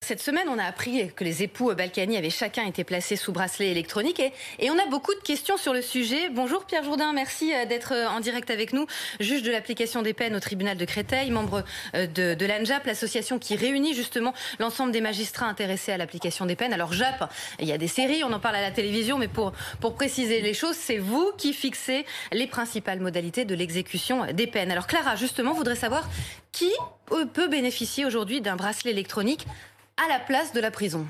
cette semaine, on a appris que les époux Balkany avaient chacun été placés sous bracelet électronique et on a beaucoup de questions sur le sujet. Bonjour Pierre Jourdain, merci d'être en direct avec nous, juge de l'application des peines au tribunal de Créteil, membre de l'ANJAP, l'association qui réunit justement l'ensemble des magistrats intéressés à l'application des peines. Alors JAP, il y a des séries, on en parle à la télévision, mais pour préciser les choses, c'est vous qui fixez les principales modalités de l'exécution des peines. Alors Clara, justement, voudrait savoir qui peut bénéficier aujourd'hui d'un bracelet électronique à la place de la prison.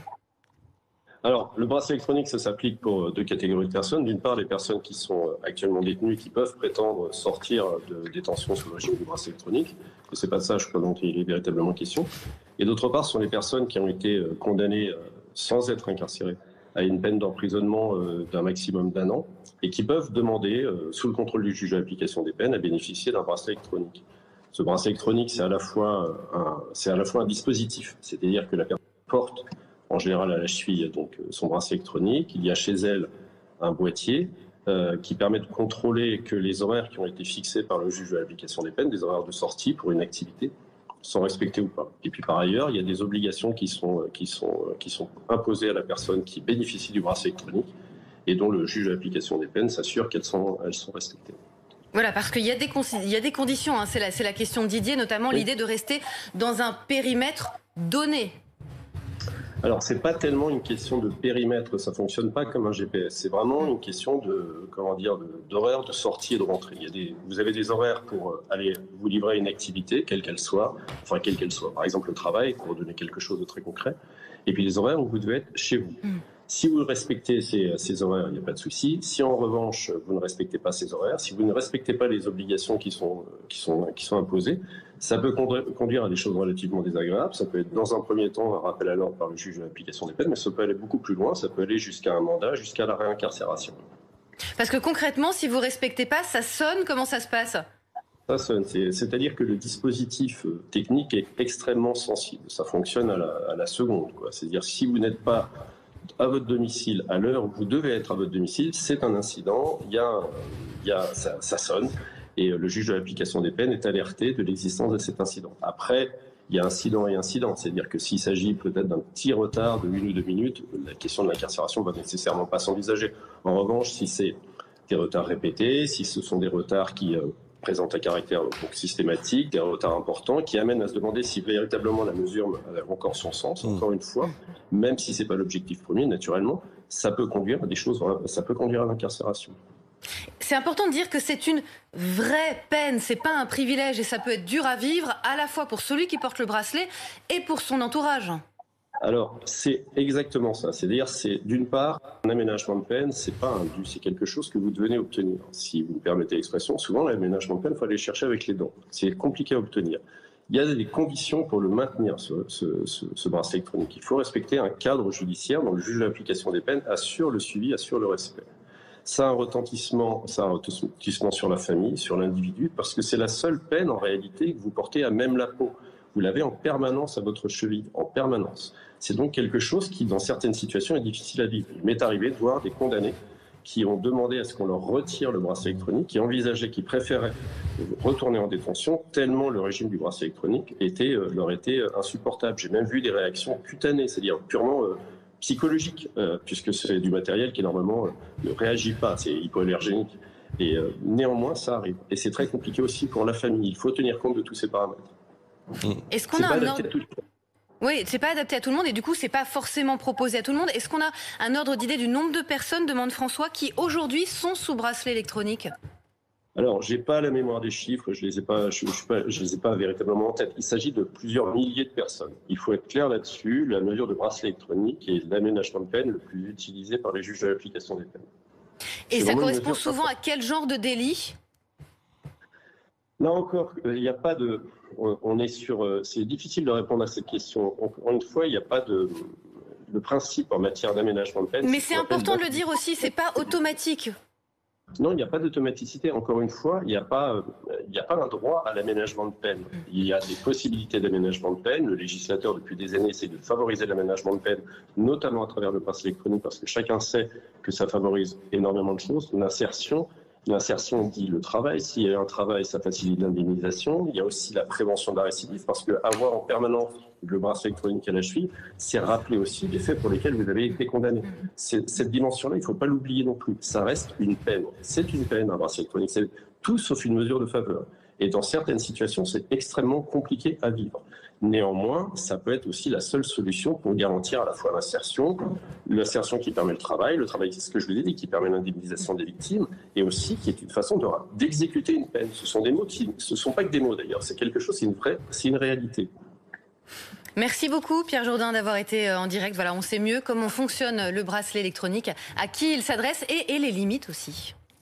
Alors, le bracelet électronique, ça s'applique pour deux catégories de personnes. D'une part, les personnes qui sont actuellement détenues et qui peuvent prétendre sortir de détention sous le régime du bracelet électronique. Et c'est pas de ça, je crois, dont il est véritablement question. Et d'autre part, ce sont les personnes qui ont été condamnées sans être incarcérées à une peine d'emprisonnement d'un maximum d'un an et qui peuvent demander, sous le contrôle du juge de l'application des peines, à bénéficier d'un bracelet électronique. Ce bracelet électronique, c'est à la fois un dispositif, c'est-à-dire que la personne porte en général à la cheville donc son bracelet électronique. Il y a chez elle un boîtier qui permet de contrôler que les horaires qui ont été fixés par le juge de l'application des peines, des horaires de sortie pour une activité, sont respectés ou pas. Et puis par ailleurs, il y a des obligations qui sont imposées à la personne qui bénéficie du bracelet électronique et dont le juge de l'application des peines s'assure qu'elles sont respectées. Voilà, parce qu'il y a des conditions, hein. C'est la question de Didier, notamment l'idée de rester dans un périmètre donné. Alors, c'est pas tellement une question de périmètre, ça fonctionne pas comme un GPS. C'est vraiment une question d'horaire de sortie et de rentrée. Vous avez des horaires pour aller vous livrer à une activité, quelle qu'elle soit. Par exemple, le travail, pour donner quelque chose de très concret. Et puis les horaires où vous devez être chez vous. Si vous respectez ces horaires, il n'y a pas de souci. Si en revanche, vous ne respectez pas ces horaires, si vous ne respectez pas les obligations qui sont imposées, ça peut conduire à des choses relativement désagréables. Ça peut être dans un premier temps un rappel à l'ordre par le juge de l'application des peines, mais ça peut aller beaucoup plus loin. Ça peut aller jusqu'à un mandat, jusqu'à la réincarcération. Parce que concrètement, si vous ne respectez pas, ça sonne, comment ça se passe ? Ça sonne, c'est-à-dire que le dispositif technique est extrêmement sensible. Ça fonctionne à la seconde, quoi. C'est-à-dire si vous n'êtes pas à votre domicile à l'heure où vous devez être à votre domicile, c'est un incident, ça sonne, et le juge de l'application des peines est alerté de l'existence de cet incident. Après, il y a incident et incident, c'est-à-dire que s'il s'agit peut-être d'un petit retard de 1 ou 2 minutes, la question de l'incarcération ne va nécessairement pas s'envisager. En revanche, si c'est des retards répétés, si ce sont des retards qui présentent un caractère donc systématique, des retards importants qui amènent à se demander si véritablement la mesure a encore son sens, encore une fois, même si ce n'est pas l'objectif premier, naturellement, ça peut conduire à des choses, ça peut conduire à l'incarcération. C'est important de dire que c'est une vraie peine, c'est pas un privilège et ça peut être dur à vivre à la fois pour celui qui porte le bracelet et pour son entourage. Alors, c'est exactement ça. C'est-à-dire, c'est d'une part, un aménagement de peine, c'est pas un dû, c'est quelque chose que vous devez obtenir. Si vous me permettez l'expression, souvent, l'aménagement de peine, il faut aller le chercher avec les dents. C'est compliqué à obtenir. Il y a des conditions pour le maintenir, ce bracelet électronique. Il faut respecter un cadre judiciaire dont le juge de l'application des peines assure le suivi, assure le respect. Ça a un retentissement sur la famille, sur l'individu, parce que c'est la seule peine, en réalité, que vous portez à même la peau. Vous l'avez en permanence à votre cheville, en permanence. C'est donc quelque chose qui, dans certaines situations, est difficile à vivre. Il m'est arrivé de voir des condamnés qui ont demandé à ce qu'on leur retire le bracelet électronique, qui préféraient retourner en détention, tellement le régime du bracelet électronique leur était insupportable. J'ai même vu des réactions cutanées, c'est-à-dire purement psychologiques, puisque c'est du matériel qui, normalement, ne réagit pas, c'est hypoallergénique. Et néanmoins, ça arrive. Et c'est très compliqué aussi pour la famille. Il faut tenir compte de tous ces paramètres. Est-ce qu'on a un ordre... Oui, c'est pas adapté à tout le monde et du coup, c'est pas forcément proposé à tout le monde. Est-ce qu'on a un ordre d'idée du nombre de personnes, demande François, qui aujourd'hui sont sous bracelet électronique ? Alors, j'ai pas la mémoire des chiffres, je les ai pas véritablement en tête. Il s'agit de plusieurs milliers de personnes. Il faut être clair là-dessus. La mesure de bracelet électronique est l'aménagement de peine le plus utilisé par les juges de l'application des peines. Et ça correspond souvent à quel genre de délit ? Là encore, il n'y a pas de... c'est difficile de répondre à cette question. Encore une fois, il n'y a pas de... Le principe en matière d'aménagement de peine... Mais c'est important de le dire aussi, c'est pas automatique. Non, il n'y a pas d'automaticité. Encore une fois, il n'y a pas un droit à l'aménagement de peine. Il y a des possibilités d'aménagement de peine. Le législateur, depuis des années, essaie de favoriser l'aménagement de peine, notamment à travers le bracelet électronique, parce que chacun sait que ça favorise énormément de choses. L'insertion, L'insertion dit le travail. S'il y a un travail, ça facilite l'indemnisation. Il y a aussi la prévention de la récidive, parce qu'avoir en permanence le bracelet électronique à la cheville, c'est rappeler aussi les faits pour lesquels vous avez été condamné. Cette dimension-là, il ne faut pas l'oublier non plus. Ça reste une peine. C'est une peine, un bracelet électronique. C'est tout sauf une mesure de faveur. Et dans certaines situations, c'est extrêmement compliqué à vivre. Néanmoins, ça peut être aussi la seule solution pour garantir à la fois l'insertion qui permet le travail, c'est ce que je vous ai dit, qui permet l'indemnisation des victimes, et aussi qui est une façon d'exécuter une peine. Ce sont des mots ce ne sont pas que des mots d'ailleurs, c'est quelque chose, c'est une réalité. Merci beaucoup Pierre Jourdain d'avoir été en direct. Voilà, on sait mieux comment fonctionne le bracelet électronique, à qui il s'adresse et les limites aussi.